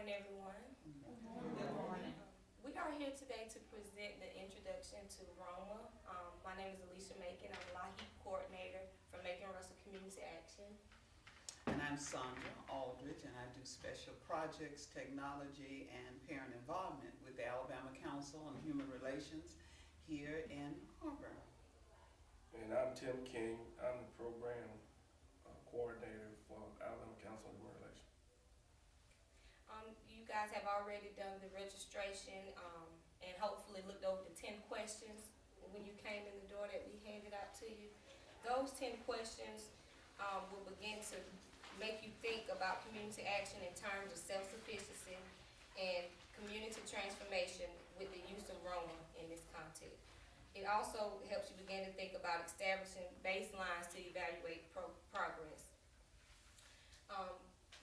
morning, everyone. Good morning. We are here today to present the introduction to ROMA. My name is Alicia Macon. I'm the LAHEAP coordinator for Macon Russell Community Action. And I'm Sandra Aldridge, and I do special projects, technology, and parent involvement with the Alabama Council on Human Relations here in Auburn. And I'm Tim King. I'm the program coordinator for Alabama Council on Human Relations. You guys have already done the registration and hopefully looked over the 10 questions when you came in the door that we handed out to you. Those 10 questions will begin to make you think about community action in terms of self-sufficiency and community transformation with the use of ROMA in this context. It also helps you begin to think about establishing baselines to evaluate progress.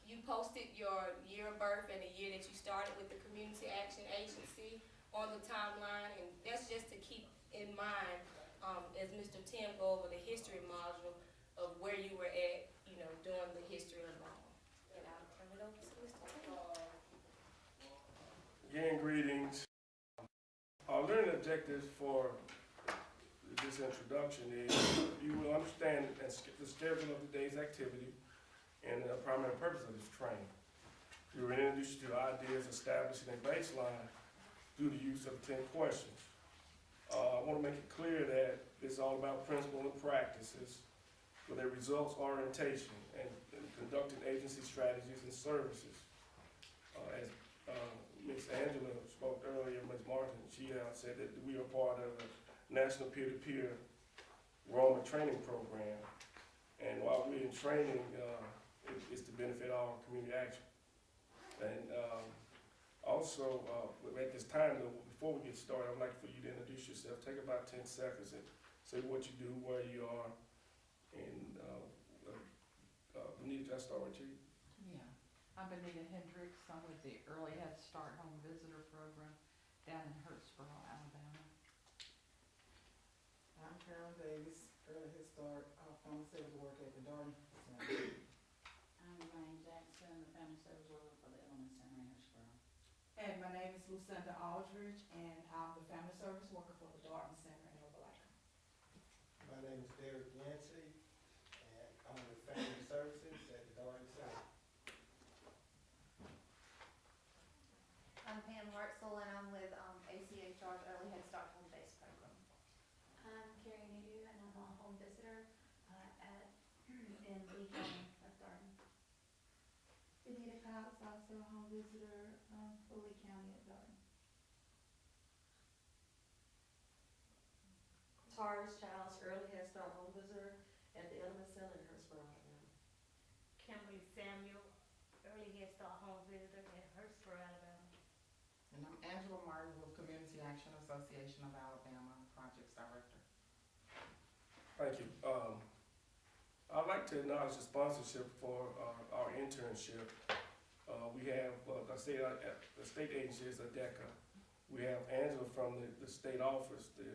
You posted your year of birth and the year that you started with the Community Action Agency on the timeline, and that's just to keep in mind as Mr. Tim go over the history module of where you were at, during the history of ROMA. And I'll turn it over to Mr. Tim. Again, greetings. Our learning objectives for this introduction is you will understand the schedule of the day's activity and the primary purpose of this training. We will introduce you to ideas establishing a baseline through the use of 10 questions. I want to make it clear that this is all about principles and practices with a results orientation and conducting agency strategies and services. As Ms. Angela spoke earlier, Ms. Martin, she said that we are part of the National Peer-to-Peer ROMA training program. And while we're in training, it's to benefit our community action. And also, at this time, though, before we get started, I'd like for you to introduce yourself. Take about 10 seconds and say what you do, where you are. And Benita, can I start with you? Yeah, I'm Benita Hendricks. I'm with the Early Head Start Home Visitor Program down in Hurtsboro, Alabama. I'm Carol Davis, Early Head Start, Family Service Worker at the Darden Center. I'm Elaine Jackson, the Family Service Worker for the Element Center in Hurtsboro. And my name is Lucinda Aldridge, and I'm the Family Service Worker for the Darden Center in Opelika. My name is Derek Yancey, and I'm with Family Services at the Darden Center. I'm Pam Hartzell, and I'm with ACHR's Early Head Start Home Base Program. I'm Carrie Nadeau, and I'm a home visitor in Lee County of Darden. Benita Cox, also a home visitor for Lee County at Darden. Taurus Childs, Early Head Start home visitor at the Element Center in Hurtsboro, Alabama. Kimberly Samuel, Early Head Start home visitor in Hurtsboro, Alabama. And I'm Angela Martin with Community Action Association of Alabama, Projects Director. Thank you. I'd like to acknowledge the sponsorship for our internship. We have, the state agency is ADECA. We have Angela from the state office, the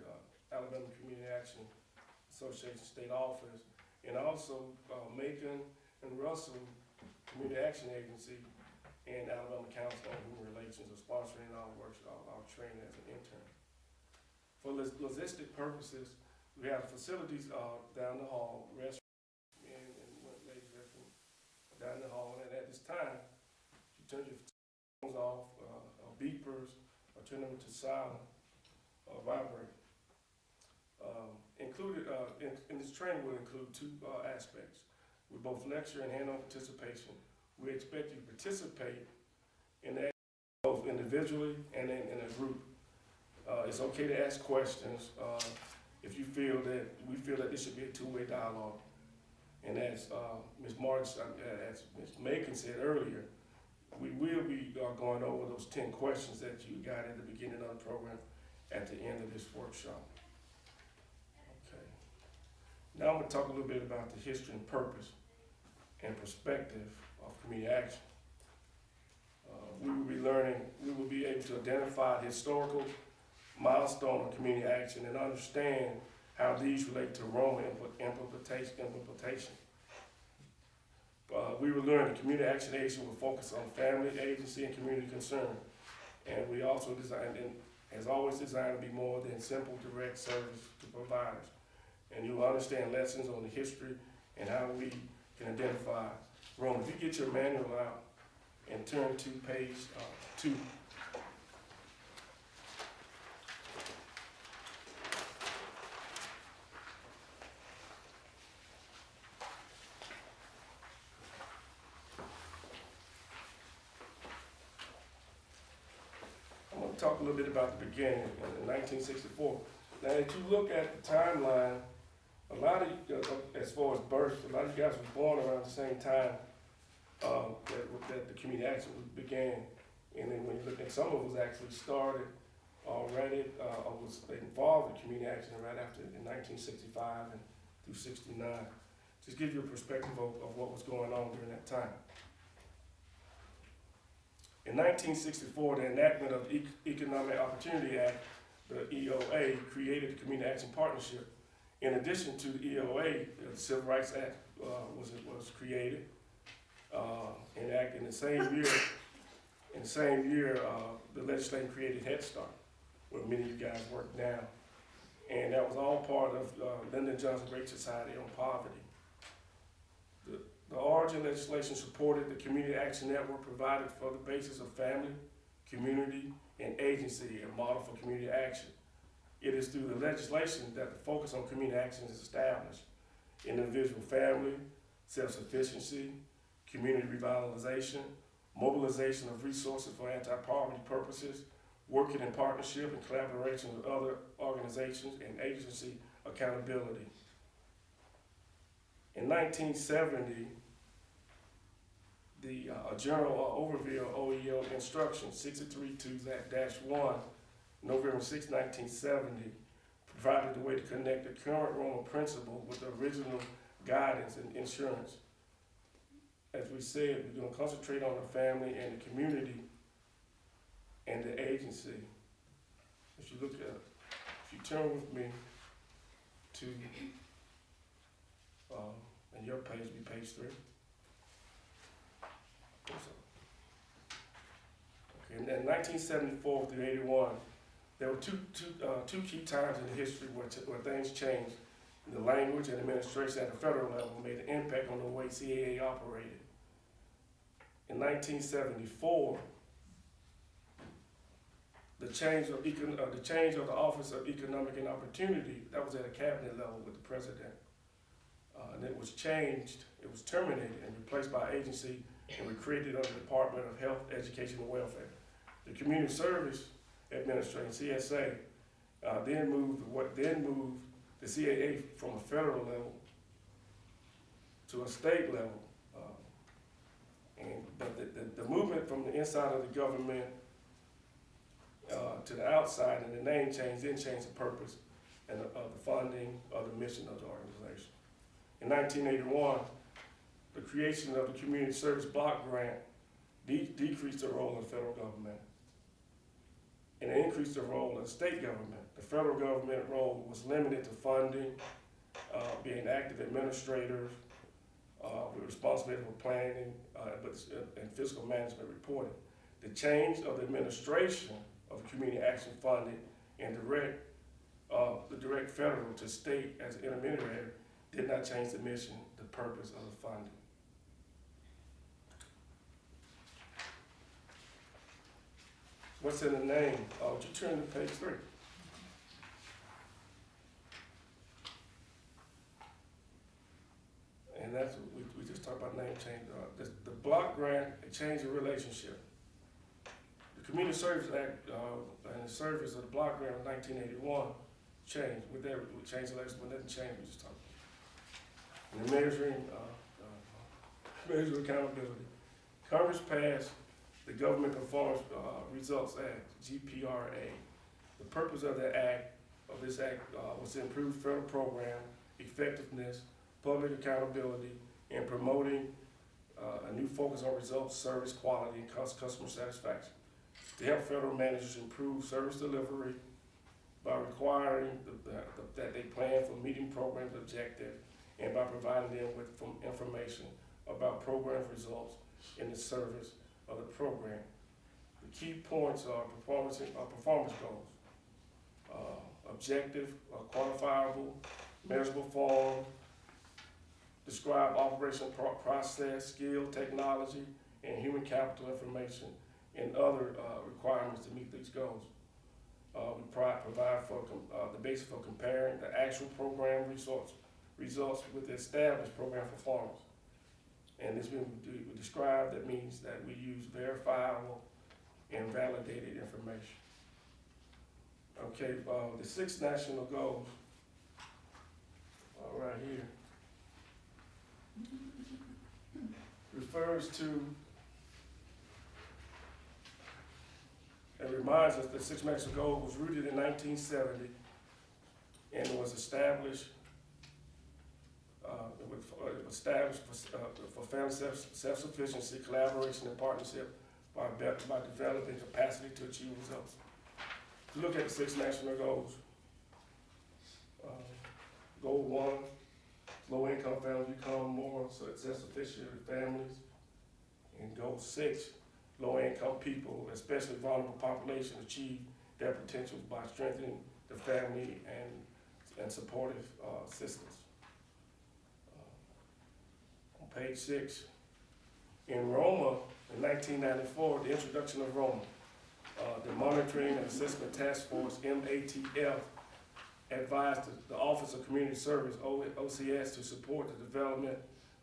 Alabama Community Action Association state office, and also Macon and Russell Community Action Agency and Alabama Council on Human Relations are sponsoring our workshop, our training as an intern. For logistic purposes, we have facilities down the hall, restaurant, and ladies' restroom down the hall. And at this time, you turn your phones off, beepers, or turn them to silent or vibrate. Included in this training will include two aspects. With both lecture and hand-on participation, we expect you to participate in that both individually and in a group. It's okay to ask questions if you feel that we feel that this should be a two-way dialogue. And as Ms. Martin, as Ms. Macon said earlier, we will be going over those 10 questions that you got at the beginning of the program at the end of this workshop. Okay. Now I'm going to talk a little bit about the history and purpose and perspective of community action. We will be able to identify the historical milestone of community action and understand how these relate to ROMA implementation. We will learn the community action agency will focus on family, agency, and community concern. And we also designed, and has always designed to be more than simple direct service to providers. And you will understand lessons on the history and how we can identify Roma. If you get your manual out and turn to page 2. I'm going to talk a little bit about the beginning in 1964. Now, if you look at the timeline, a lot of, as far as births, a lot of you guys were born around the same time that the community action began. And then when you look at some of us actually started already, or was involved in community action right after in 1965 and through 69. Just give you a perspective of what was going on during that time. In 1964, the enactment of the Economic Opportunity Act, the EOA, created the Community Action Partnership. In addition to the EOA, the Civil Rights Act was created, enacted in the same year. In the same year, the legislation created Head Start, where many of you guys work now, and that was all part of Lyndon Johnson Great Society on Poverty. The origin legislation supported the Community Action Network, provided for the basis of family, community, and agency, a model for community action. It is through the legislation that the focus on community action is established. Individual family, self-sufficiency, community revitalization, mobilization of resources for anti-poverty purposes, working in partnership and collaboration with other organizations, and agency accountability. In 1970, the General Overview of OEO Instruction 632-1, November 6, 1970, provided the way to connect the current Roma principle with the original guidance in insurance. As we said, we're going to concentrate on the family and the community and the agency. If you look at, if you turn with me to, and your page will be page 3. Okay, and then 1974 through 81, there were two key times in the history where things changed. The language and administration at the federal level made an impact on the way CAA operated. In 1974, the change of the Office of Economic and Opportunity, that was at a cabinet level with the president. And it was changed, it was terminated and replaced by an agency, and we created under the Department of Health, Education, and Welfare. The Community Service Administration, CSA, then moved the CAA from a federal level to a state level. But the movement from the inside of the government to the outside, and the name change, then changed the purpose and of the funding of the mission of the organization. In 1981, the creation of the Community Service Block Grant decreased the role of the federal government and increased the role of the state government. The federal government role was limited to funding, being active administrators, with responsibility for planning and fiscal management reporting. The change of the administration of the community action funding and the direct federal to state as an intermediary did not change the mission, the purpose of the funding. What's in the name? Would you turn to page 3? And that's what we just talked about, name change. The block grant, it changed the relationship. The Community Service Act and the service of the block grant of 1981 changed. With that, we changed the legislation, but nothing changed, we just talked. And the measuring accountability. Congress passed the Government Performance Results Act, GPRA. The purpose of the act, was to improve federal program effectiveness, public accountability, and promoting a new focus on results, service quality, and customer satisfaction. To help federal managers improve service delivery by requiring that they plan for meeting program objectives and by providing them with information about program results in the service of the program. The key points are performance goals, objective, quantifiable, measurable form, describe operational process, skill, technology, and human capital information, and other requirements to meet these goals. We provide for the basis for comparing the actual program results with the established program performance. And this we describe, that means that we use verifiable and validated information. Okay, the 6 national goals are right here. Refers to and reminds us that 6 national goals was rooted in 1970 and it was established for family self-sufficiency, collaboration, and partnership by developing capacity to achieve results. If you look at the 6 national goals, goal 1, low-income families become more self-sufficient families, and goal 6, low-income people, especially vulnerable population, achieve their potential by strengthening the family and supportive systems. On page 6, in ROMA, in 1994, the introduction of ROMA, the Monitoring and Assessment Task Force, MATF, advised the Office of Community Service, OCS, to support the development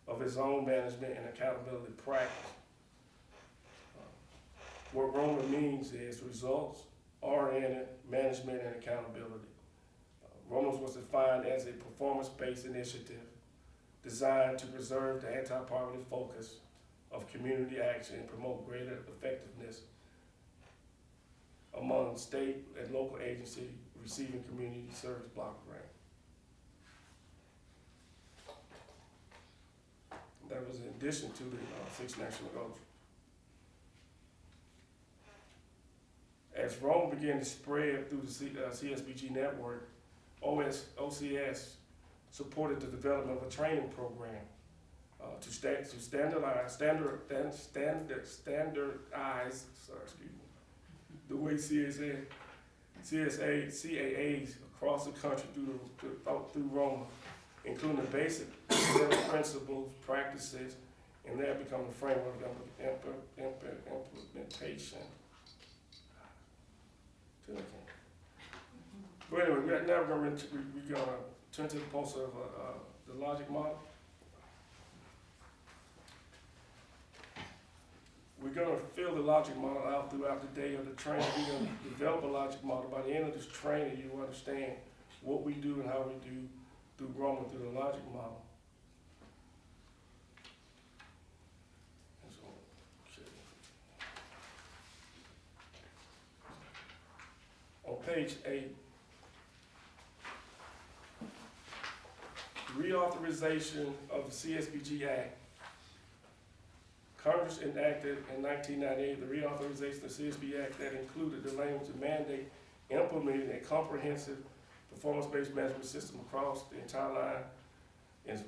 of its own management and accountability practice. What ROMA means is results oriented management and accountability. ROMA was defined as a performance-based initiative designed to preserve the anti-poverty focus of community action and promote greater effectiveness among state and local agencies receiving community service block grant. That was in addition to the 6 national goals. As ROMA began to spread through the CSBG network, OCS supported the development of a training program to standardize the way CAAs across the country through ROMA, including the basic principles, practices, and that become the framework of implementation. But anyway, we're now going to turn to the pulse of the logic model. We're going to fill the logic model out throughout the day of the training. We're going to develop a logic model. By the end of this training, you will understand what we do and how we do through ROMA, through the logic model. On page 8, reauthorization of the CSBG Act. Congress enacted in 1998 the reauthorization of the CSB Act that included the language to mandate implementing a comprehensive performance-based management system across the entire line and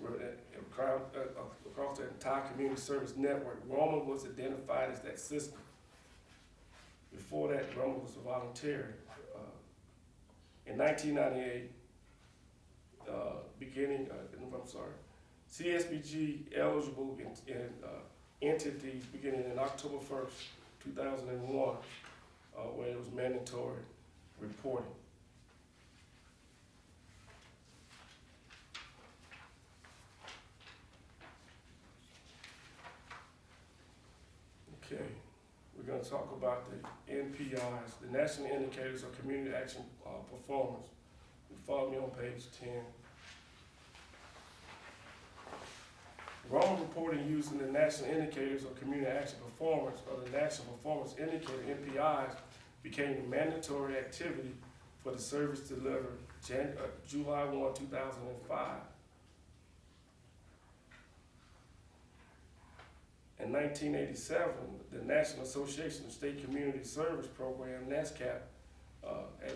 across the entire community service network. ROMA was identified as that system. Before that, ROMA was voluntary. In 1998, CSBG eligible entities beginning in October 1st, 2001, where it was mandatory reporting. Okay, we're going to talk about the NPIs, the National Indicators of Community Action Performance. You follow me on page 10. ROMA reporting using the National Indicators of Community Action Performance, or the National Performance Indicator, NPIs, became a mandatory activity for the service delivered July 1, 2005. In 1987, the National Association of State Community Service Program, NASCAP,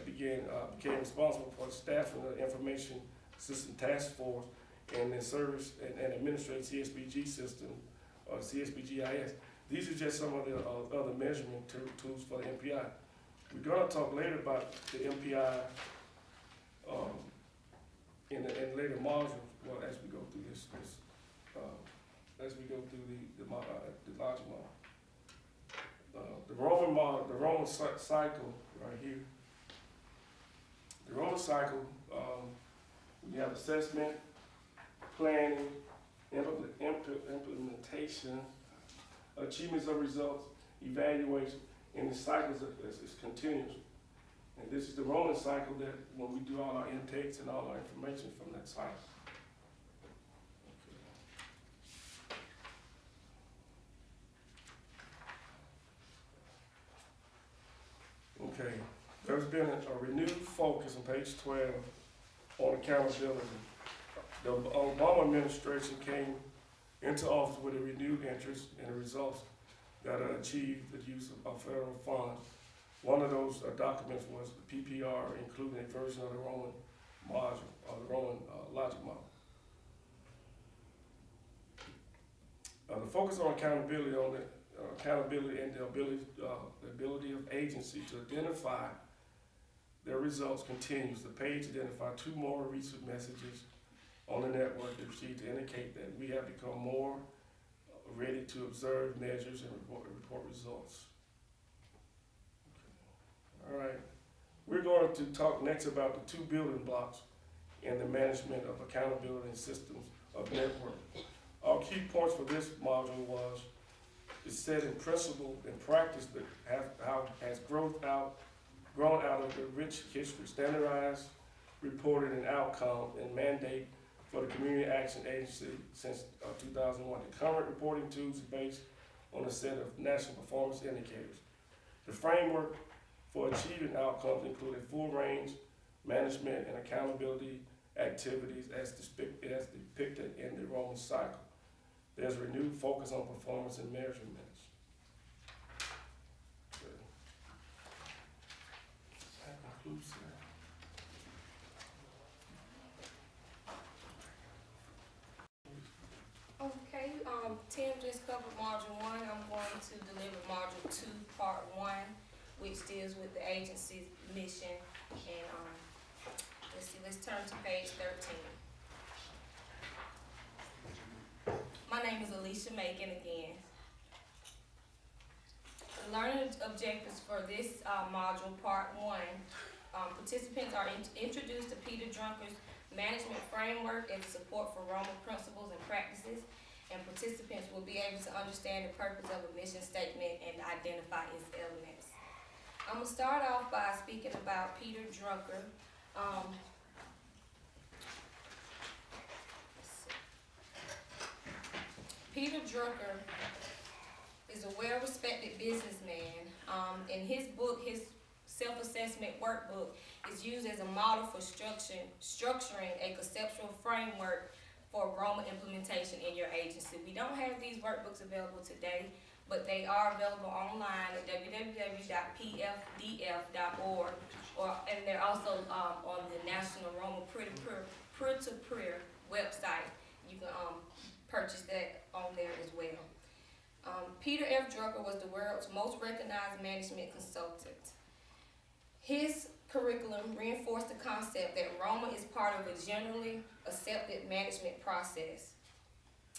became responsible for staffing the Information System Task Force and then service and administrate CSBG system, or CSBGIS. These are just some of the other measurement tools for the MPI. We're gonna talk later about the MPI in later modules, well, as we go through as we go through the logic model. The Roman cycle right here. The Roman cycle, we have assessment, planning, implementation, achievements of results, evaluation, and the cycles is continuous. And this is the Roman cycle that when we do all our intakes and all our information from that cycle. Okay, there's been a renewed focus on page 12 on accountability. The Obama administration came into office with a renewed interest in the results that achieved the use of federal funds. One of those documents was the PPR, including a version of the Roman module, or the Roman logic model. The focus on accountability and the ability of agency to identify their results continues. The page identified 2 more recent messages on the network that received to indicate that we have become more ready to observe measures and report results. Okay. All right. We're going to talk next about the 2 building blocks in the management of accountability and systems of network. Our key points for this module was to set in principle and practice that has grown out of the rich history, standardized, reported, and outcome and mandate for the Community Action Agency since 2001. The current reporting tools are based on a set of national performance indicators. The framework for achieving outcomes included full range management and accountability activities as depicted in the Roman cycle. There's a renewed focus on performance and measurements. Okay. That concludes that. Okay, Tim just covered module 1. I'm going to deliver module 2, part 1, which deals with the agency's mission. And let's turn to page 13. My name is Alicia Macon again. The learning objectives for this module, part 1, participants are introduced to Peter Drucker's management framework and support for ROMA principles and practices, and participants will be able to understand the purpose of a mission statement and identify its elements. I'm going to start off by speaking about Peter Drucker. Peter Drucker is a well-respected businessman. In his book, his self-assessment workbook is used as a model for structuring a conceptual framework for ROMA implementation in your agency. We don't have these workbooks available today, but they are available online at www.pfdf.org, and they're also on the National ROMA Peer-to-Peer website. You can purchase that on there as well. Peter F. Drucker was the world's most recognized management consultant. His curriculum reinforced the concept that ROMA is part of a generally accepted management process.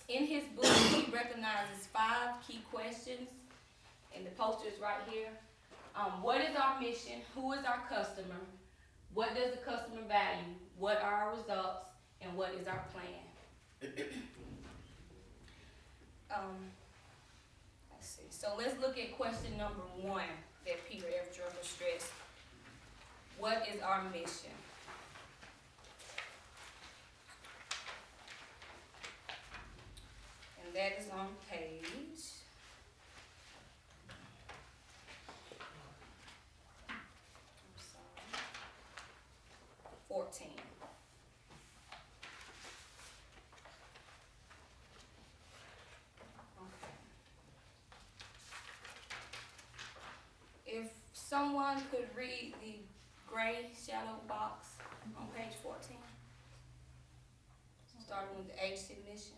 In his book, he recognizes 5 key questions, and the poster is right here. What is our mission? Who is our customer? What does the customer value? What are our results? And what is our plan? Let's see. So let's look at question number 1 that Peter F. Drucker stressed. What is our mission? And that is on page 14. If someone could read the gray shadow box on page 14. Starting with the agency mission.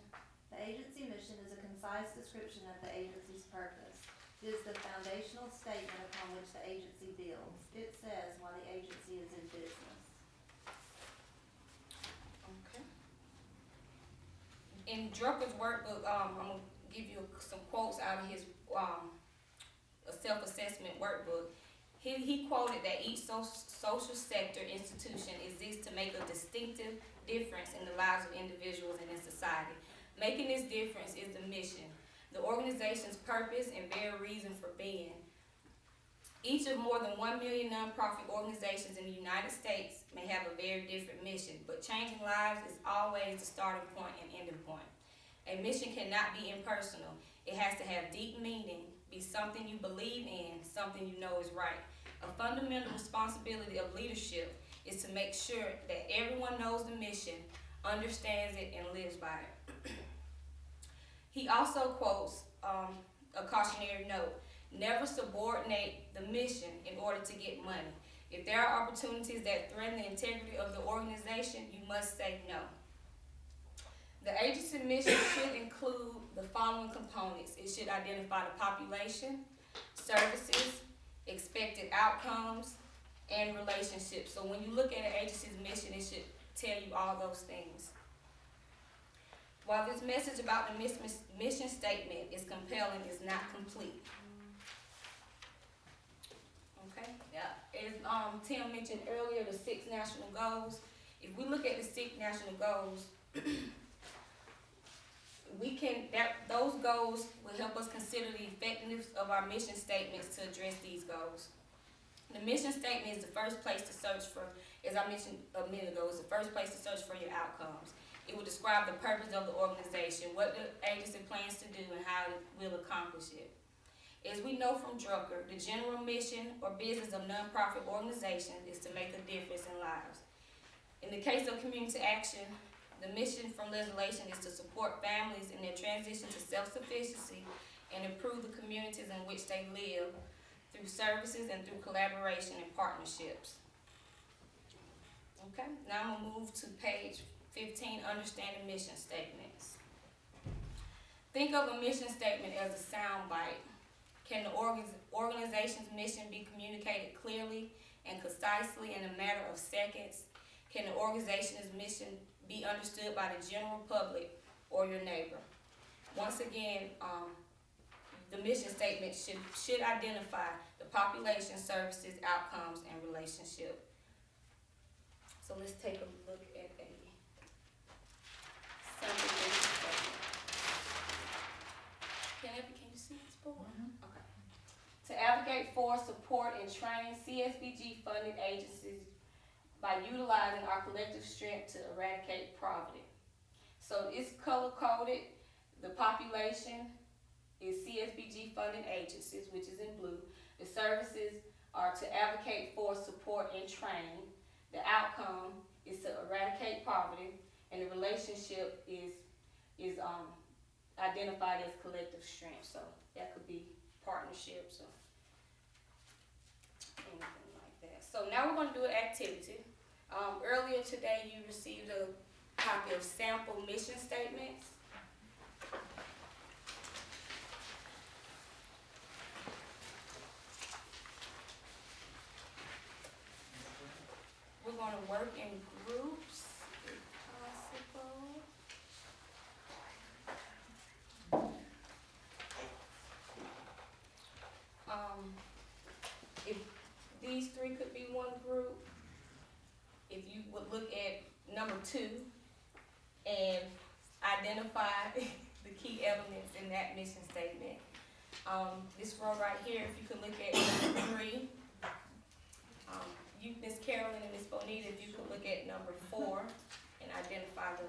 The agency mission is a concise description of the agency's purpose. It is the foundational statement upon which the agency builds. It says why the agency is in business. Okay. In Drucker's workbook, I'm gonna give you some quotes out of his a self-assessment workbook. He quoted that each social sector institution exists to make a distinctive difference in the lives of individuals and in society. Making this difference is the mission, the organization's purpose and very reason for being. Each of more than 1 million nonprofit organizations in the United States may have a very different mission, but changing lives is always the starting point and ending point. A mission cannot be impersonal. It has to have deep meaning, be something you believe in, something you know is right. A fundamental responsibility of leadership is to make sure that everyone knows the mission, understands it, and lives by it. He also quotes a cautionary note: never subordinate the mission in order to get money. If there are opportunities that threaten the integrity of the organization, you must say no. The agency mission should include the following components. It should identify the population, services, expected outcomes, and relationships. So when you look at an agency's mission, it should tell you all those things. While this message about the mission statement is compelling, it's not complete. Okay? Yeah. As Tim mentioned earlier, the 6 national goals. If we look at the 6 national goals, those goals will help us consider the effectiveness of our mission statements to address these goals. The mission statement is the first place to search for, as I mentioned a minute ago, is the first place to search for your outcomes. It will describe the purpose of the organization, what the agency plans to do, and how it will accomplish it. As we know from Drucker, the general mission or business of nonprofit organizations is to make a difference in lives. In the case of community action, the mission from legislation is to support families in their transition to self-sufficiency and improve the communities in which they live through services and through collaboration and partnerships. Okay, now I'm gonna move to page 15, understanding mission statements. Think of a mission statement as a sound bite. Can the organization's mission be communicated clearly and concisely in a matter of seconds? Can the organization's mission be understood by the general public or your neighbor? Once again, the mission statement should identify the population, services, outcomes, and relationship. So let's take a look at a sample mission statement. Can you see this board? Okay. To advocate for, support, and train CSBG-funded agencies by utilizing our collective strength to eradicate poverty. So it's color-coded. The population is CSBG-funded agencies, which is in blue. The services are to advocate for, support, and train. The outcome is to eradicate poverty, and the relationship is identified as collective strength. So that could be partnerships or anything like that. So now we're going to do an activity. Earlier today you received a copy of sample mission statements. We're going to work in groups if possible. If these 3 could be one group, if you would look at number 2 and identify the key elements in that mission statement. This row right here, if you could look at number 3. You, Ms. Carolyn and Ms. Bonita, if you could look at number 4 and identify the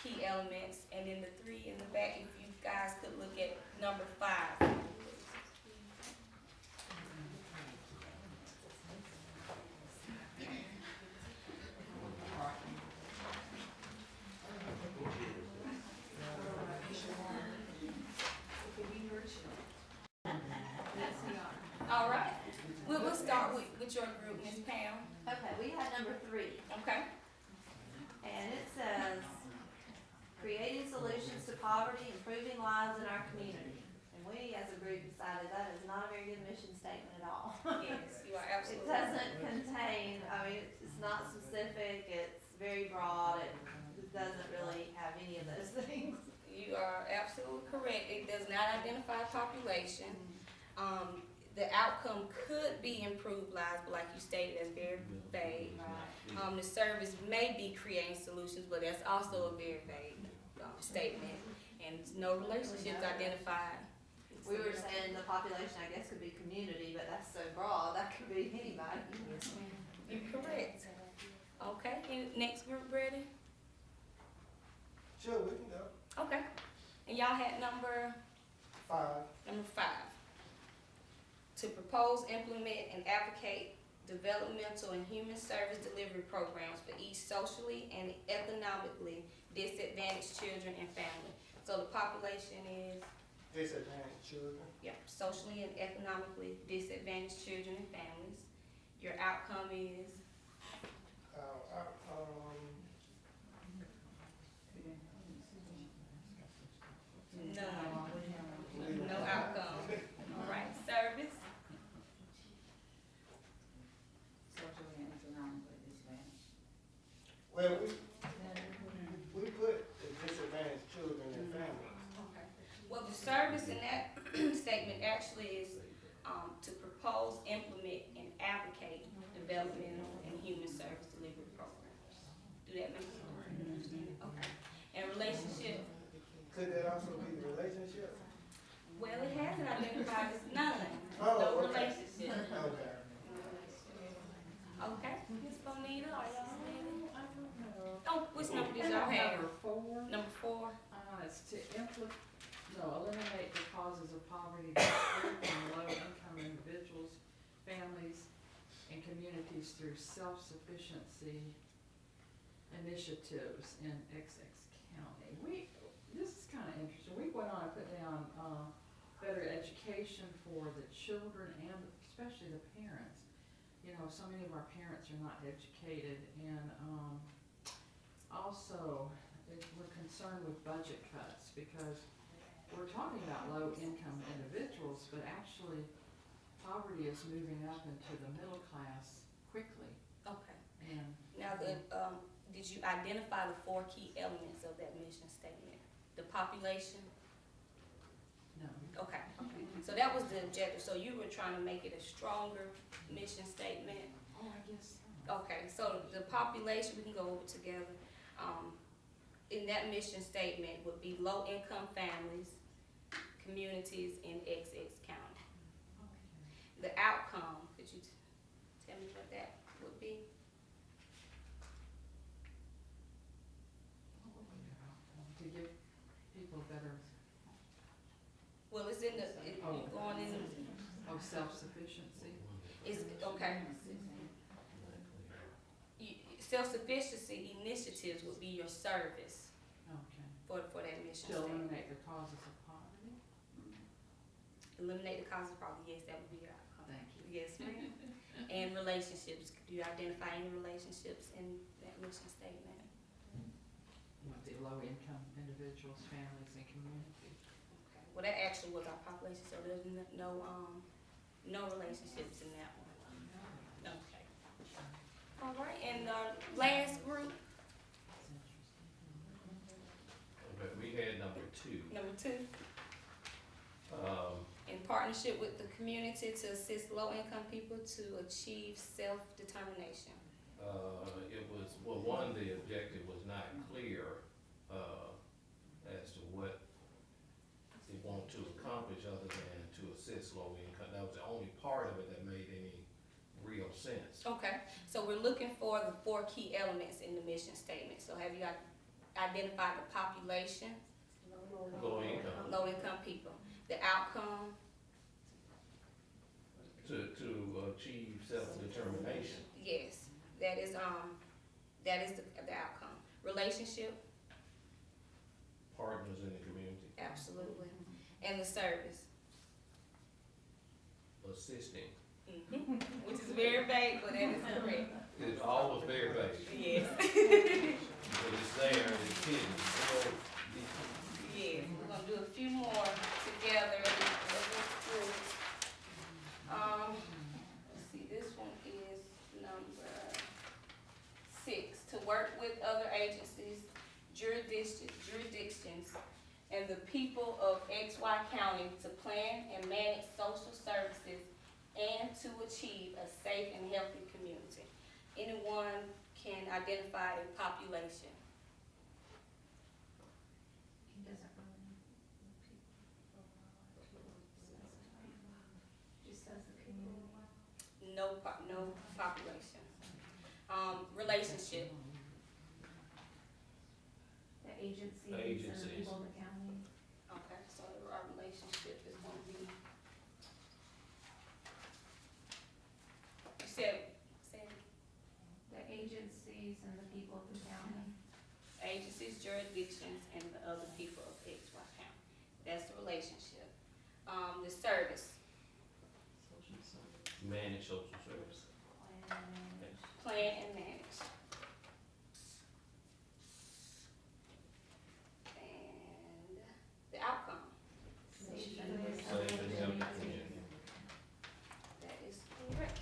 key elements. And then the 3 in the back, if you guys could look at number 5. All right. We'll start with your group, Ms. Pam. Okay, we had number 3. Okay. And it says, poverty, improving lives in our community. And we, as a group, decided that is not a very good mission statement at all. Yes, you are It absolutely. doesn't contain, I mean, it's not specific, it's very broad, it doesn't really have any of those things. You are absolutely correct. It does not identify population. The outcome could be improved lives, but like you stated, that's very vague. Right. The service may be creating solutions, but that's also a very vague statement. And no relationships identified. We were saying the population, I guess, could be community, but that's so broad, that could be anybody. You're correct. Okay, next group ready? Sure, we can go. Okay. And y'all had number 5. 5. To propose, implement, and advocate developmental and human service delivery programs for each socially and economically disadvantaged children and families. So the population is, Disadvantaged children. socially and economically disadvantaged children and families. Your outcome is, none. No outcome. All right, service. Socially and economically disadvantaged. Well, we put the disadvantaged children and families. Okay. Well, the service in that statement actually is to propose, implement, and advocate developmental and human service delivery programs. Do that make sense? Okay. And relationship, Could that also be the relationship? well, it hasn't identified as none. Oh, No okay. relationship. Okay. Okay, Ms. Bonita, are y'all ready? I don't know. Oh, which number did y'all have? Number 4. Number 4? It's to eliminate the causes of poverty and low-income individuals, families, and communities through self-sufficiency initiatives in XX County. This is kind of interesting. We went on and put down better education for the children and especially the parents. You know, so many of our parents are not educated, and also we're concerned with budget cuts because we're talking about low-income individuals, but actually poverty is moving up into the middle class quickly. Okay. And Now, did you identify the 4 key elements of that mission statement? The population? no, Okay. So that was the objective. So you were trying to make it a stronger mission statement? I guess so. Okay, so the population, we can go over together. In that mission statement would be low-income families, communities in XX County. The outcome, could you tell me what that would be? To give people better, Well, it's in the, going in, self-sufficiency. it's, okay. Self-sufficiency initiatives would be your service Okay. for that mission To statement. eliminate the causes of poverty. Eliminate the causes of poverty, yes, that would be your outcome. Thank you. Yes, ma'am. And relationships, do you identify any relationships in that mission statement? With the low-income individuals, families, and communities. Okay. Well, that actually was our population, so there's no relationships in that one. Okay. All right, and last group, But we had number 2. number 2. In partnership with the community to assist low-income people to achieve self-determination. It was, well, one, the objective was not clear as to what they want to accomplish other than to assist low income. That was the only part of it that made any real sense. Okay, so we're looking for the 4 key elements in the mission statement. So have you identified the population? Low income. Low-income people. The outcome? To achieve self-determination. Yes, that is the outcome. Relationship? Partners in the community. Absolutely. And the service? Assisting. Which is very vague, but that is correct. It's always very vague. Yes. But it's there, it's hidden. Yes. with other agencies, jurisdictions, and the people of XY County to plan and manage social services and to achieve a safe and healthy community. Anyone can identify a population. He doesn't really know the people. Just says the community. No population. Relationship. The agencies and the Agencies. people of the county. Okay, so our relationship is gonna be. You said The agencies and the people of the county. agencies, jurisdictions, and the other people of XY County. That's the relationship. The service, Manage social service. plan and manage. And the outcome, Safe and Safe and healthy community. that is correct.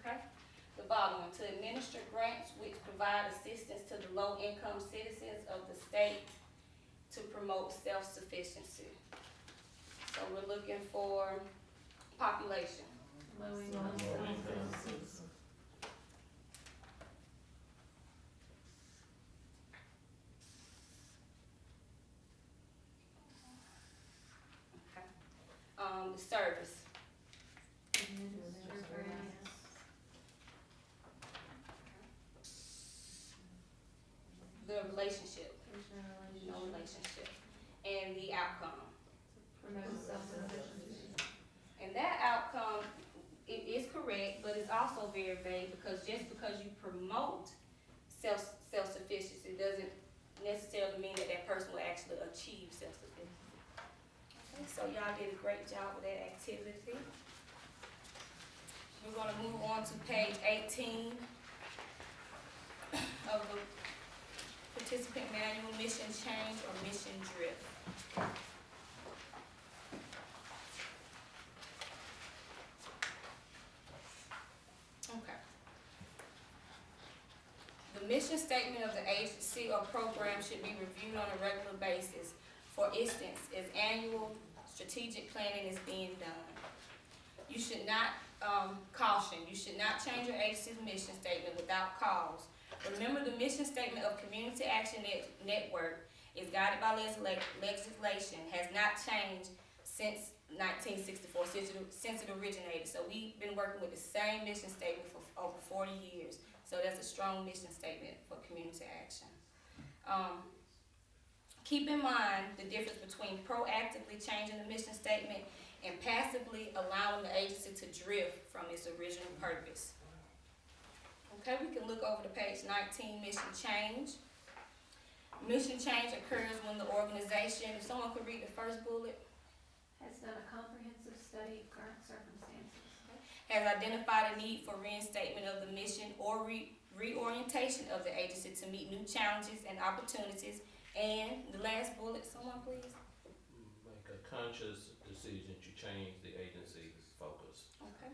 Okay, the bottom one, to administer grants which provide assistance to the low-income citizens of the state to promote self-sufficiency. So we're looking for population. Low income citizens. Okay. The service, Administer grants. the relationship, There's no no relationship. relationship, and the outcome. Promote self-sufficiency. And that outcome, it is correct, but it's also very vague, because just because you promote self-sufficiency doesn't necessarily mean that that person will actually achieve self-sufficiency. Okay, so y'all did a great job with that activity. We're gonna move on to page 18 of the participant manual, mission change or mission drift. Okay. The mission statement of the agency or program should be reviewed on a regular basis. For instance, as annual strategic planning is being done. You should not, caution, you should not change your agency's mission statement without cause. Remember, the mission statement of Community Action Network is guided by legislation, has not changed since 1964, since it originated. So we've been working with the same mission statement for over 40 years. So that's a strong mission statement for community action. Keep in mind the difference between proactively changing the mission statement and passively allowing the agency to drift from its original purpose. Okay, we can look over to page 19, mission change. Mission change occurs when the organization, if someone could read the first bullet, Has done a comprehensive study of current circumstances. has identified a need for reinstatement of the mission or reorientation of the agency to meet new challenges and opportunities. And the last bullet, someone please. Make a conscious decision to change the agency's focus. Okay.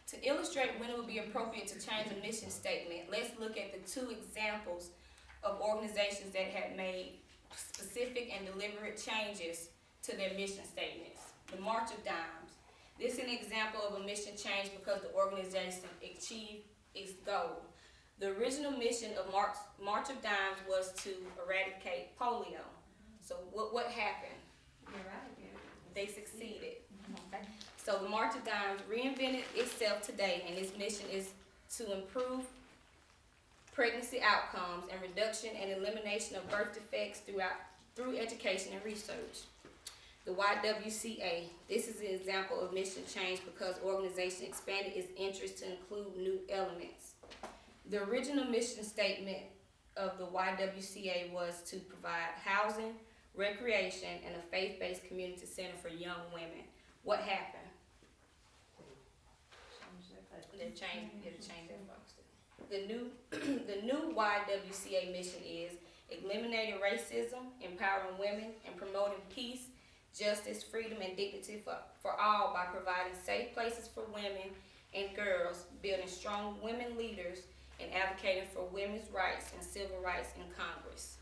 To illustrate when it would be appropriate to change a mission statement, let's look at the two examples of organizations that have made specific and deliberate changes to their mission statements. The March of Dimes. This is an example of a mission change because the organization achieved its goal. The original mission of March of Dimes was to eradicate polio. So what happened? They succeeded. Okay? So the March of Dimes reinvented itself today, and its mission is to improve pregnancy outcomes and reduction and elimination of birth defects through education and research. The YWCA. This is an example of mission change because the organization expanded its interest to include new elements. The original mission statement of the YWCA was to provide housing, recreation, and a faith-based community center for young women. What happened? They changed their focus. The new YWCA mission is eliminating racism, empowering women, and promoting peace, justice, freedom, and dignity for all by providing safe places for women and girls, building strong women leaders, and advocating for women's rights and civil rights in Congress.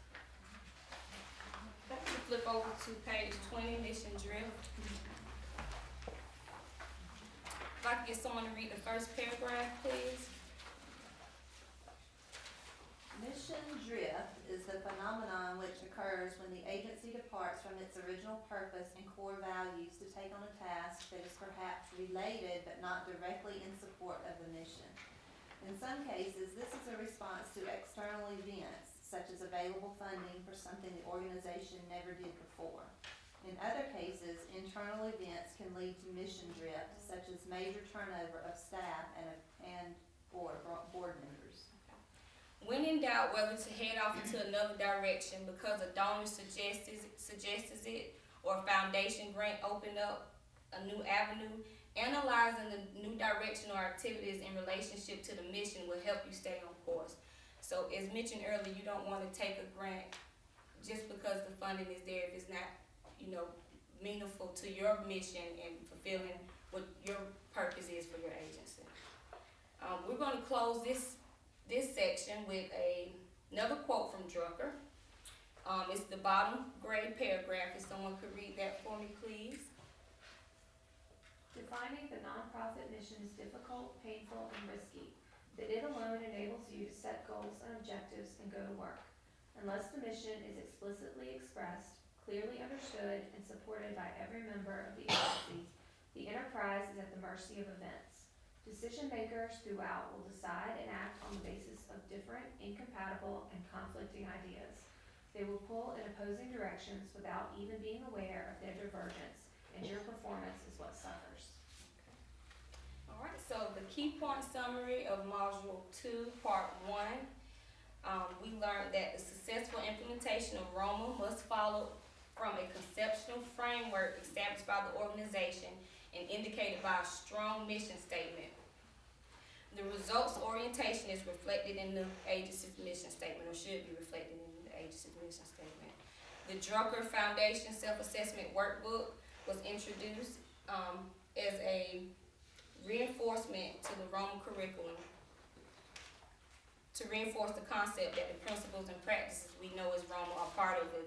Okay, flip over to page 20, mission drift. If I could get someone to read the first paragraph, please. Mission drift is the phenomenon which occurs when the agency departs from its original purpose and core values to take on a task that is perhaps related but not directly in support of the mission. In some cases, this is a response to external events, such as available funding for something the organization never did before. In other cases, internal events can lead to mission drift, such as major turnover of staff and or board members. When in doubt whether to head off into another direction because a donor suggests it, or a foundation grant opened up a new avenue, analyzing the new direction or activities in relationship to the mission will help you stay on course. So as mentioned earlier, you don't want to take a grant just because the funding is there if it's not, meaningful to your mission and fulfilling what your purpose is for your agency. We're going to close this section with another quote from Drucker. It's the bottom gray paragraph. If someone could read that for me, please. Defining the nonprofit mission is difficult, painful, and risky, that it alone enables you to set goals and objectives and go to work. Unless the mission is explicitly expressed, clearly understood, and supported by every member of the agency, the enterprise is at the mercy of events. Decision makers throughout will decide and act on the basis of different, incompatible, and conflicting ideas. They will pull in opposing directions without even being aware of their divergence, and your performance is what suffers. All right, so the key point summary of Module 2, Part 1. We learned that the successful implementation of ROMA must follow from a conceptual framework established by the organization and indicated by a strong mission statement. The results orientation is reflected in the agency's mission statement, or should be reflected in the agency's mission statement. The Drucker Foundation Self-Assessment Workbook was introduced as a reinforcement to the ROMA curriculum to reinforce the concept that the principles and practices we know as ROMA are part of the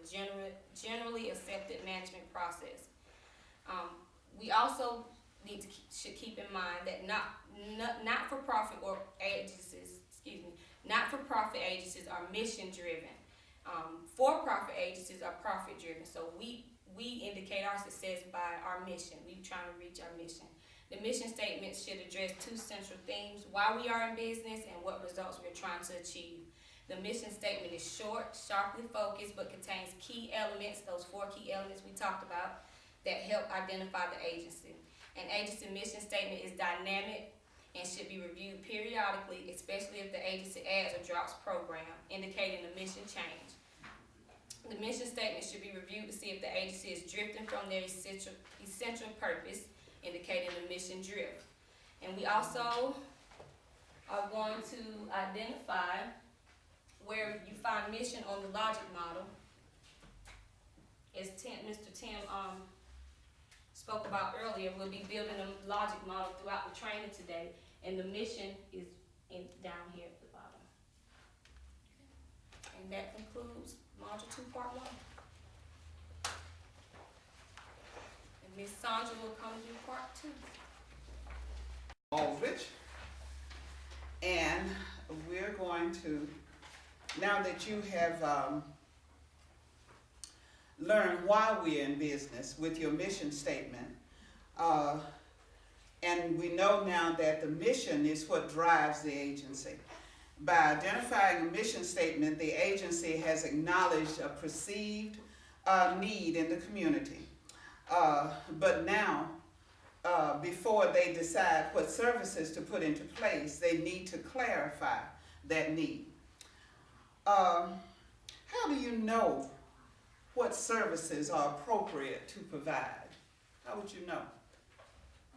generally accepted management process. We also should keep in mind that not-for-profit agencies are mission-driven. For-profit agencies are profit-driven. So we indicate our success by our mission. We're trying to reach our mission. The mission statement should address two central themes: why we are in business and what results we're trying to achieve. The mission statement is short, sharply focused, but contains key elements, those 4 key elements we talked about, that help identify the agency. An agency mission statement is dynamic and should be reviewed periodically, especially if the agency adds or drops program, indicating a mission change. The mission statement should be reviewed to see if the agency is drifting from their essential purpose, indicating the mission drift. And we also are going to identify where you find mission on the logic model. As Mr. Tim spoke about earlier, we'll be building a logic model throughout the training today, and the mission is down here at the bottom. And that concludes Module 2, Part 1. And Ms. Sandra will come do Part 2. Aldrich. And we're going to, now that you have learned why we're in business with your mission statement, and we know now that the mission is what drives the agency. By identifying a mission statement, the agency has acknowledged a perceived need in the community. But now, before they decide what services to put into place, they need to clarify that need. How do you know what services are appropriate to provide? How would you know?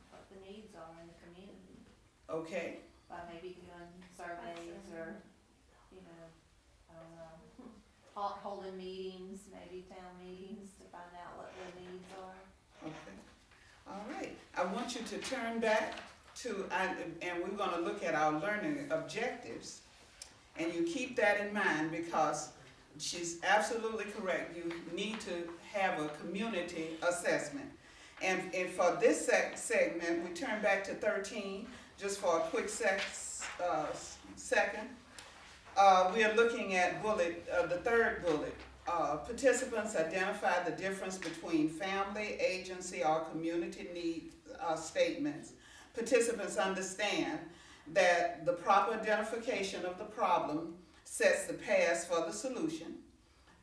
What the needs are in the community, Okay. by maybe doing surveys or, I don't know, holding meetings, maybe town meetings to find out what the needs are. Okay. All right. I want you to turn back to, and we're going to look at our learning objectives. And you keep that in mind because she's absolutely correct. You need to have a community assessment. And for this segment, we turn back to 13, just for a quick second. We are looking at the third bullet. Participants identify the difference between family, agency, or community need statements. Participants understand that the proper identification of the problem sets the path for the solution.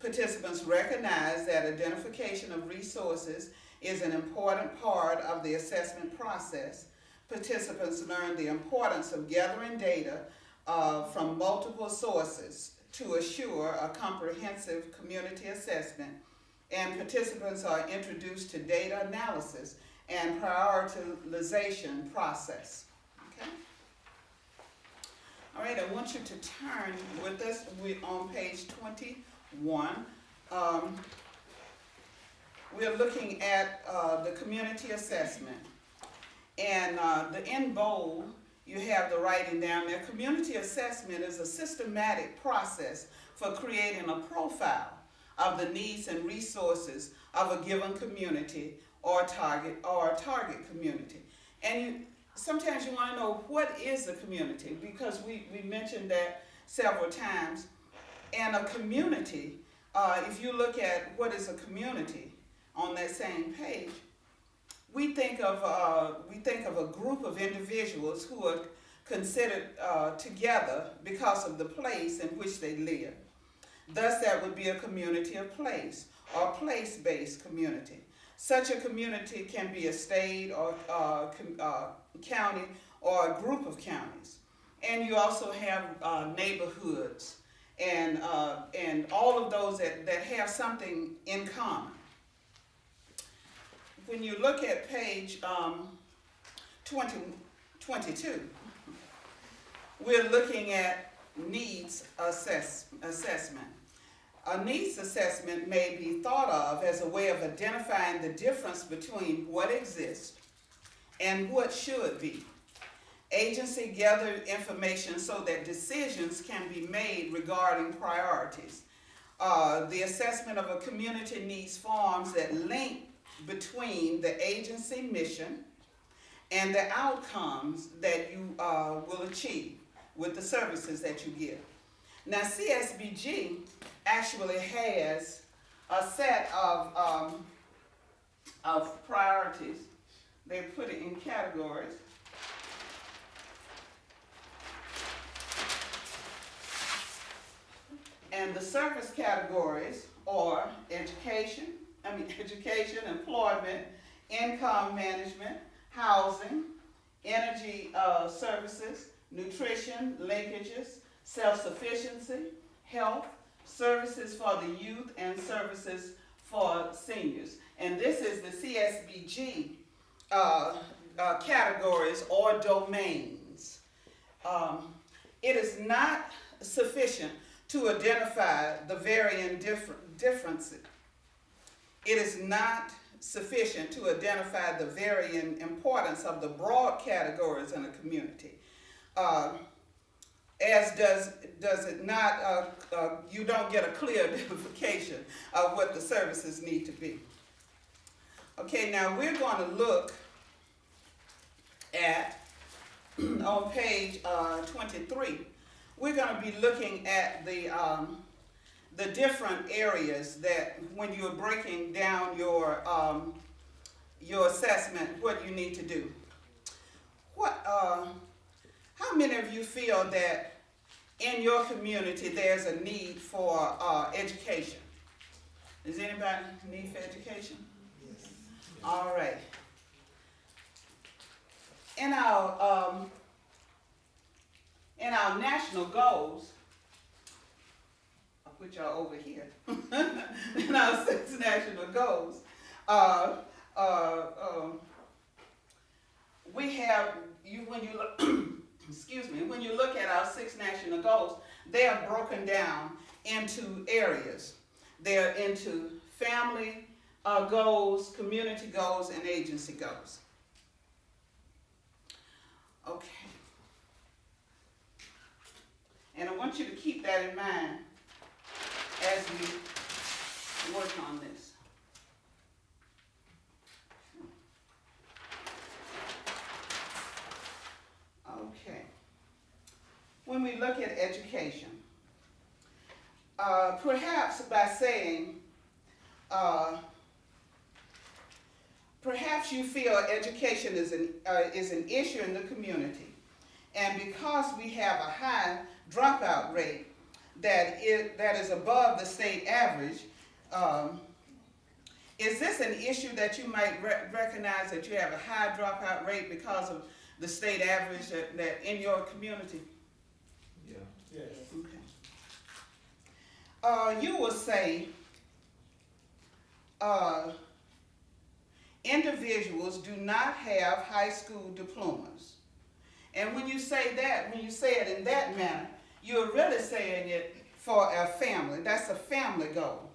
Participants recognize that identification of resources is an important part of the assessment process. Participants learn the importance of gathering data from multiple sources to assure a comprehensive community assessment, and participants are introduced to data analysis and prioritization process. Okay? All right, I want you to turn with us. We're on page 21. We're looking at the community assessment. And in bold, you have the writing down there. Community assessment is a systematic process for creating a profile of the needs and resources of a given community or target community. And sometimes you want to know, what is a community? Because we mentioned that several times. And a community, if you look at what is a community on that same page, we think of a group of individuals who are considered together because of the place in which they live. Thus, that would be a community of place or place-based community. Such a community can be a state or county or a group of counties. And you also have neighborhoods and all of those that have something in common. When you look at page 22, we're looking at needs assessment. A needs assessment may be thought of as a way of identifying the difference between what exists and what should be. Agency gathers information so that decisions can be made regarding priorities. The assessment of a community needs forms that link between the agency mission and the outcomes that you will achieve with the services that you give. Now, CSBG actually has a set of priorities. They put it in categories. And the service categories are education, employment, income management, housing, energy services, nutrition, linkages, self-sufficiency, health, services for the youth, and services for seniors. And this is the CSBG categories or domains. It is not sufficient to identify the varying differences. It is not sufficient to identify the varying importance of the broad categories in a community. As does it not, you don't get a clear identification of what the services need to be. Okay, now we're going to look at, on page 23, we're going to be looking at the different areas that when you're breaking down your assessment, what you need to do. How many of you feel that in your community there's a need for education? Does anybody need for education? Yes. All right. In our national goals, which are over here, in our 6 national goals, we have when you look, excuse me, when you look at our 6 national goals, they are broken down into areas. They're into family goals, community goals, and agency goals. Okay. And I want you to keep that in mind as we work on this. Okay. When we look at education, perhaps by saying, perhaps you feel education is an issue in the community, and because we have a high dropout rate that is above the state average, is this an issue that you might recognize, that you have a high dropout rate because of the state average that in your community? Yeah. Yes. Okay. You will say individuals do not have high school diplomas. And when you say that, when you say it in that manner, you're really saying it for a family. That's a family goal.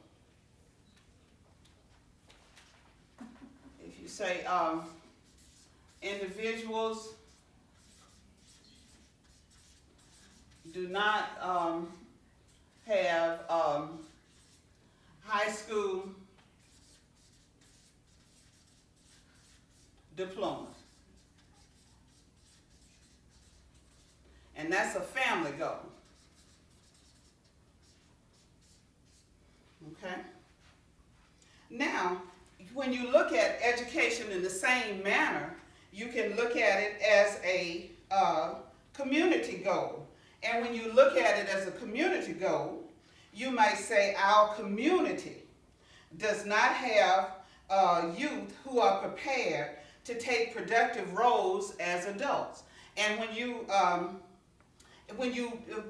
If you say individuals do not have high school diplomas. And that's a family goal. Okay? Now, when you look at education in the same manner, you can look at it as a community goal. And when you look at it as a community goal, you might say our community does not have youth who are prepared to take productive roles as adults. And when you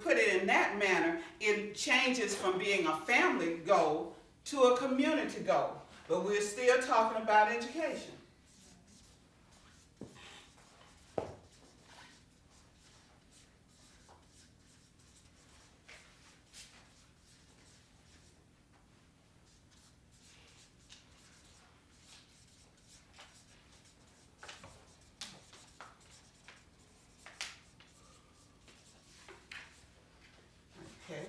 put it in that manner, it changes from being a family goal to a community goal. But we're still talking about education. Okay.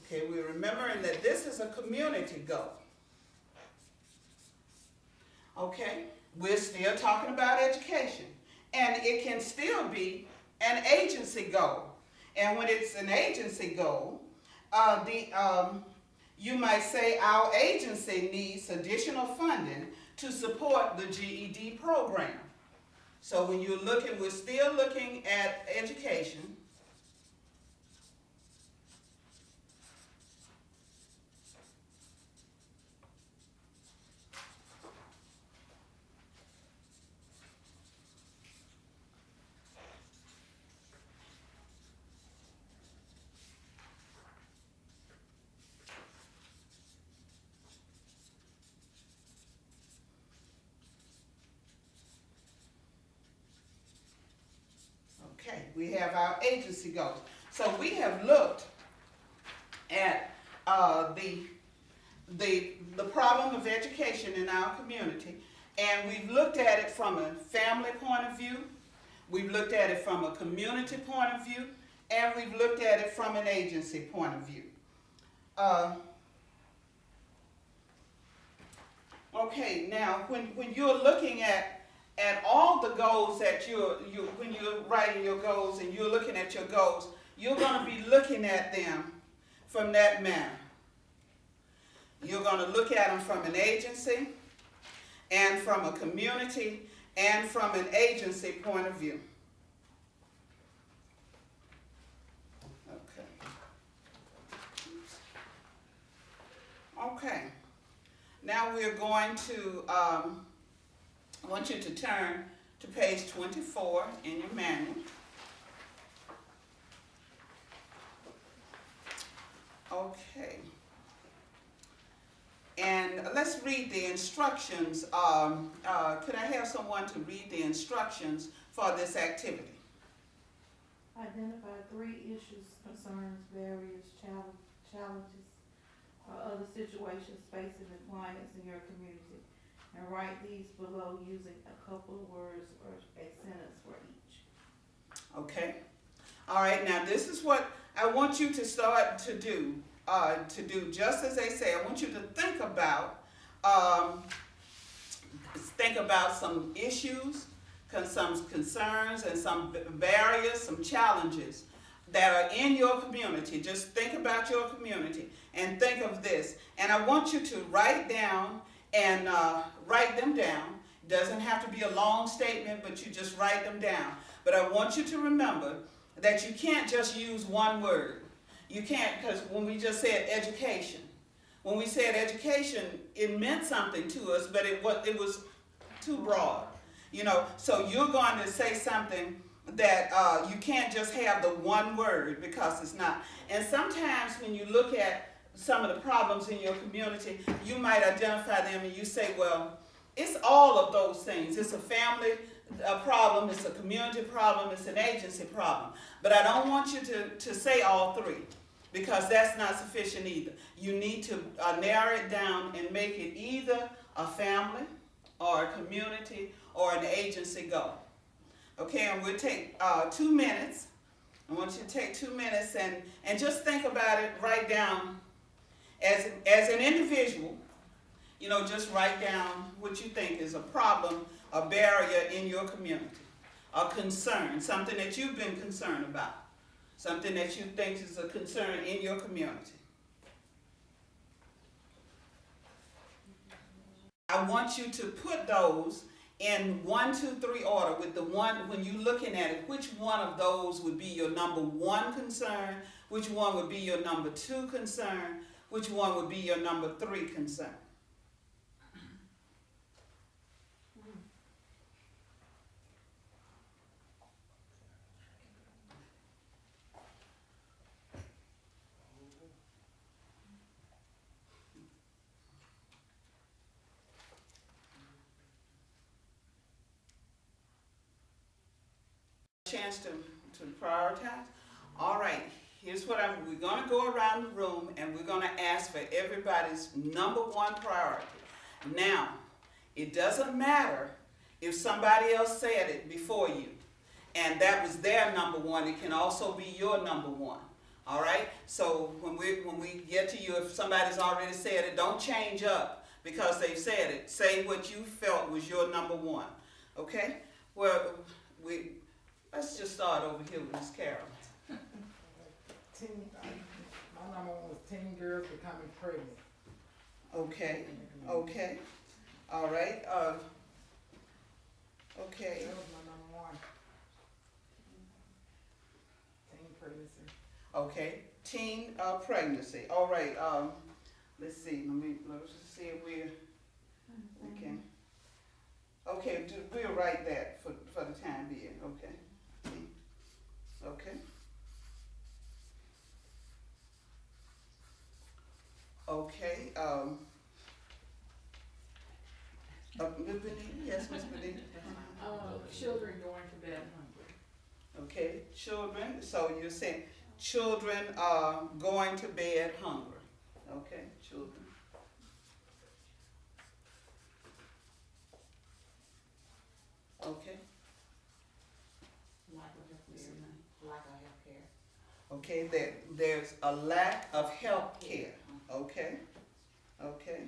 Okay, we're remembering that this is a community goal. Okay, we're still talking about education. And it can still be an agency goal. And when it's an agency goal, you might say our agency needs additional funding to support the GED program. So when you're looking, we're still looking at education. Okay, we have our agency goals. So we have looked at the problem of education in our community, and we've looked at it from a family point of view, we've looked at it from a community point of view, and we've looked at it from an agency point of view. Okay, now when you're looking at all the goals that when you're writing your goals and you're looking at your goals, you're going to be looking at them from that manner. You're going to look at them from an agency and from a community and from an agency point of view. Okay. Now we're going to, I want you to turn to page 24 in your manual. Okay. And let's read the instructions. Could I have someone to read the instructions for this activity? Identify 3 issues, concerns, barriers, challenges or other situations facing the clients in your community. And write these below using a couple of words or a sentence for each. Okay? All right, now this is what I want you to start to do. Just as they say, I want you to think about some issues, some concerns, and some barriers, some challenges that are in your community. Just think about your community and think of this. And I want you to write them down. Doesn't have to be a long statement, but you just write them down. But I want you to remember that you can't just use one word. You can't, because when we just said education, when we said education, it meant something to us, but it was too broad. You know, so you're going to say something that you can't just have the one word, because it's not. And sometimes when you look at some of the problems in your community, you might identify them and you say, well, it's all of those things. It's a family problem, it's a community problem, it's an agency problem. But I don't want you to say all three, because that's not sufficient either. You need to narrow it down and make it either a family or a community or an agency goal. Okay, and we'll take 2 minutes. I want you to take 2 minutes and just think about it. Write down as an individual, you know, just write down what you think is a problem, a barrier in your community, a concern, something that you've been concerned about, something that you think is a concern in your community. I want you to put those in 1, 2, 3 order, with the one, when you're looking at it, which one of those would be your number 1 concern, which one would be your number 2 concern, which one would be your number 3 concern. Chance to prioritize. All right, here's what we're going to go around the room and we're going to ask for everybody's number 1 priority. Now, it doesn't matter if somebody else said it before you and that was their number 1, it can also be your number 1. All right, so when we get to you, if somebody's already said it, don't change up because they've said it. Say what you felt was your number 1. Okay, well, let's just start over here with Miss Carol. My number 1 was teen girls becoming pregnant. Okay, okay, all right, okay. That was my number 1. Teen pregnancy. Okay, teen pregnancy. All right, let's see, let's just see if we can. Okay, we'll write that for the time being, okay. Okay. Okay, Ms. Benita? Yes, Ms. Benita? Children going to bed hungry. Okay, children, so you're saying children are going to bed hungry. Okay, children. Okay. Okay, there's a lack of health care. Okay, okay.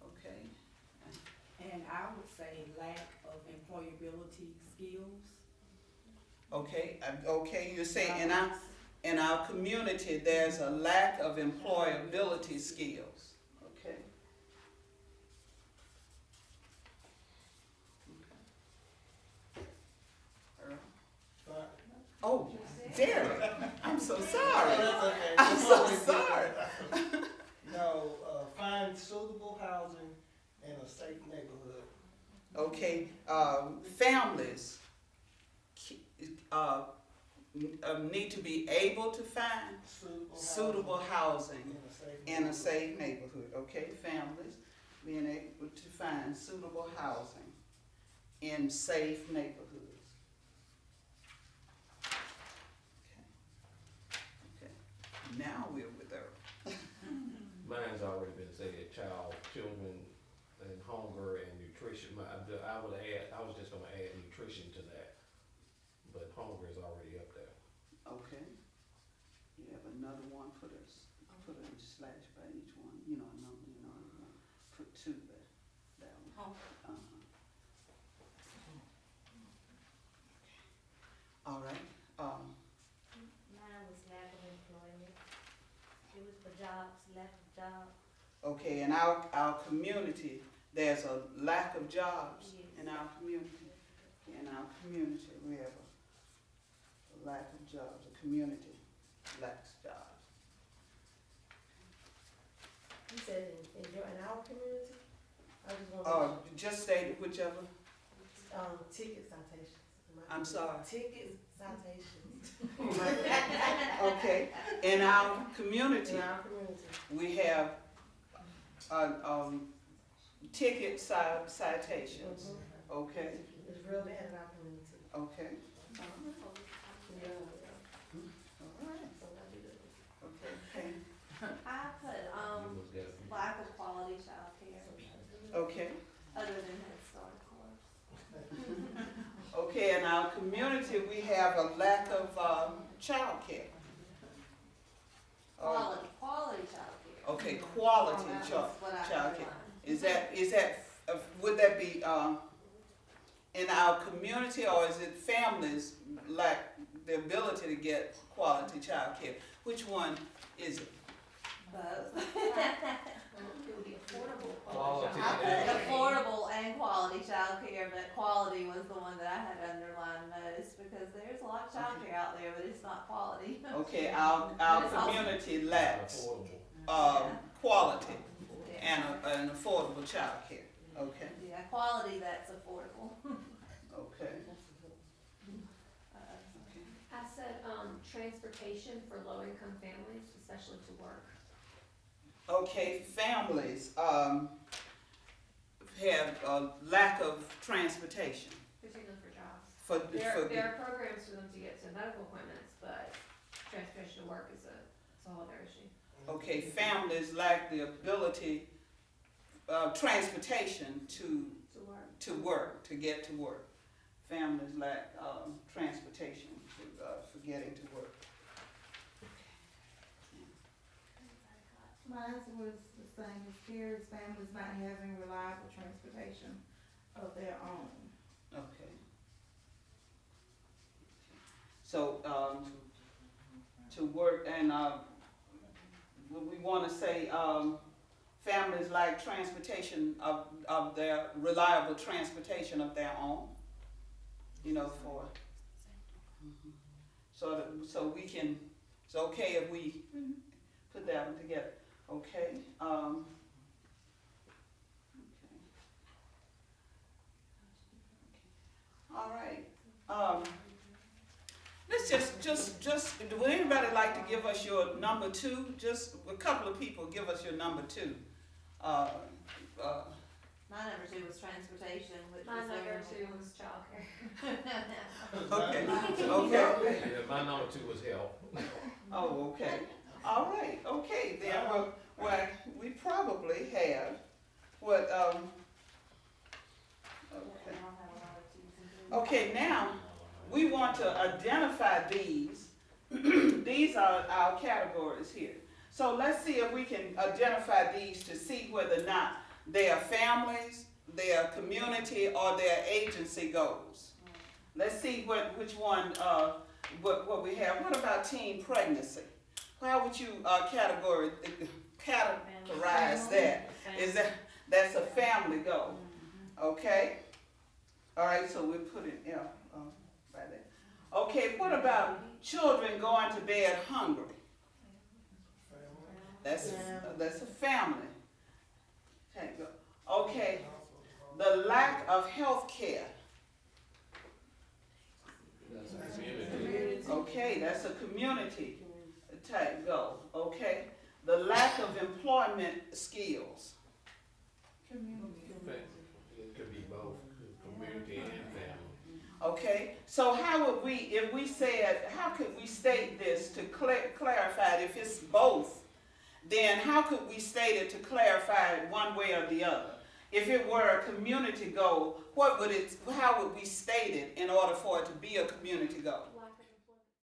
Okay. And I would say lack of employability skills. Okay, okay, you're saying in our community there's a lack of employability skills. Okay. Oh, Derek, I'm so sorry. That's okay. I'm so sorry. No, find suitable housing in a safe neighborhood. Okay, families need to be able to find suitable housing in a safe neighborhood. Okay, families being able to find suitable housing in safe neighborhoods. put a slash by each one, you know, a number, you know, you want to put 2 there, that one. Oh. All right, Mine was lack of employment. It was for jobs, lack of jobs. okay, in our community, there's a lack of jobs in our community. In our community, we have a lack of jobs, the community lacks jobs. You said in our community? I just want Just state whichever, ticket citations. I'm sorry. Ticket citations. Okay, in our community, In our community. we have, ticket citations, okay, It's real bad in our community. okay, Yeah. all right, So I do that. okay, I put, You must get it. lack of quality childcare, okay, other than Head Start, of course. okay, in our community, we have a lack of, childcare. Quality childcare. Okay, quality That's what I childcare. underlined. Is that, would that be, in our community, or is it families lack the ability to get quality childcare? Which one is it? Both. It would be affordable Quality. I put affordable and quality childcare, but quality was the one that I had underlined most, because there's a lot of childcare out there, but it's not quality. Okay, our community lacks, Yeah. quality Yeah. and an affordable childcare. Okay, Yeah, quality that's affordable. okay. I said, transportation for low-income families, especially to work. Okay, families, have a lack of transportation Particularly for jobs. for, There are programs for them to get to medical appointments, but transportation to work is a whole other issue. okay, families lack the ability, transportation to To work. to get to work. Families lack, transportation for getting to work. Mine was the same as Carrie's, families not having reliable transportation of their own. Okay. So, to work and, we wanna say, families like transportation of their, reliable transportation of their own, you know, for, so we can, it's okay if we put that one together, okay? All right, let's just, would anybody like to give us your number 2? Just a couple of people give us your number 2. My number 2 was transportation, which My was number there. 2 was childcare. Okay, okay. Yeah, my number 2 was health. Oh, okay. All right, okay, then, well, we probably have what, I don't have a lot of 2s and 3s. okay, now, we want to identify these. These are our categories here. So let's see if we can identify these to see whether or not they are families, their community, or their agency goals. Let's see which one, what we have. What about teen pregnancy? How would you categorize that? Is that's a family goal? Okay. All right. So we put it right there. Okay. What about children going to bed hungry? That's a family. Okay. The lack of health care. That's a community. Okay, that's a community type goal. Okay. The lack of employment skills. It could be both, community and family. Okay. So how would we, if we said, how could we state this to clarify it? If it's both, then how could we state it to clarify it one way or the other? If it were a community goal, how would we state it in order for it to be a community goal?